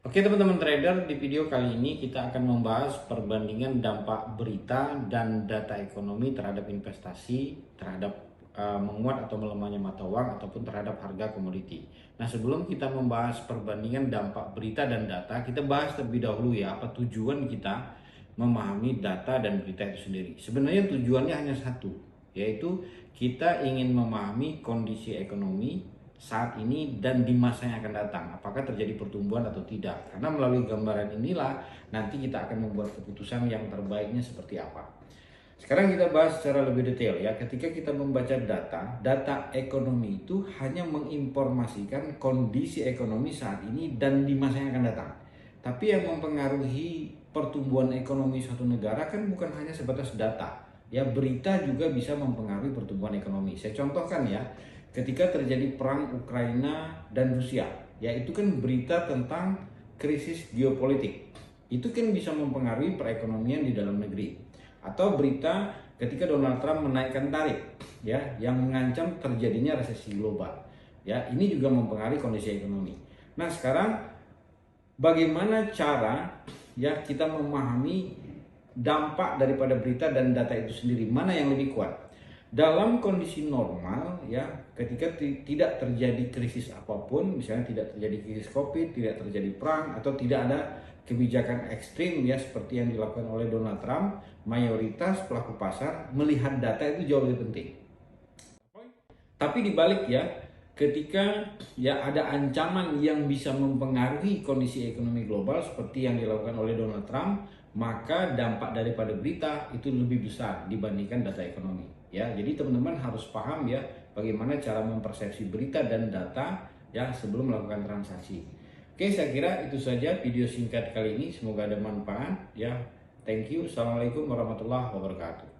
Oke teman-teman trader, di video kali ini kita akan membahas perbandingan dampak berita dan data ekonomi terhadap investasi, terhadap menguat atau melemahnya mata uang ataupun terhadap harga komoditi. Nah, sebelum kita membahas perbandingan dampak berita dan data, kita bahas terlebih dahulu ya apa tujuan kita memahami data dan berita itu sendiri. Sebenarnya tujuannya hanya satu, yaitu kita ingin memahami kondisi ekonomi saat ini dan di masa yang akan datang, apakah terjadi pertumbuhan atau tidak. Karena melalui gambaran inilah nanti kita akan membuat keputusan yang terbaiknya seperti apa. Sekarang kita bahas secara lebih detail ya. Ketika kita membaca data ekonomi itu hanya menginformasikan kondisi ekonomi saat ini dan di masa yang akan datang. Tapi yang mempengaruhi pertumbuhan ekonomi suatu negara kan bukan hanya sebatas data. Ya, berita juga bisa mempengaruhi pertumbuhan ekonomi. Saya contohkan ya, ketika terjadi perang Ukraina dan Rusia, ya itu kan berita tentang krisis geopolitik. Itu kan bisa mempengaruhi perekonomian di dalam negeri. Atau berita ketika Donald Trump menaikkan tarif, ya, yang mengancam terjadinya resesi global. Ya, ini juga mempengaruhi kondisi ekonomi. Nah, sekarang bagaimana cara ya kita memahami dampak daripada berita dan data itu sendiri, mana yang lebih kuat? Dalam kondisi normal ya, ketika tidak terjadi krisis apapun, misalnya tidak terjadi krisis Covid, tidak terjadi perang, atau tidak ada kebijakan ekstrim ya seperti yang dilakukan oleh Donald Trump, mayoritas pelaku pasar melihat data itu jauh lebih penting. Tapi dibalik ya, ketika ya ada ancaman yang bisa mempengaruhi kondisi ekonomi global seperti yang dilakukan oleh Donald Trump, maka dampak daripada berita itu lebih besar dibandingkan data ekonomi. Ya, jadi teman-teman harus paham ya bagaimana cara mempersepsi berita dan data ya sebelum melakukan transaksi. Oke, saya kira itu saja video singkat kali ini. Semoga ada manfaat ya. Thank you. Assalamualaikum warahmatullahi wabarakatuh.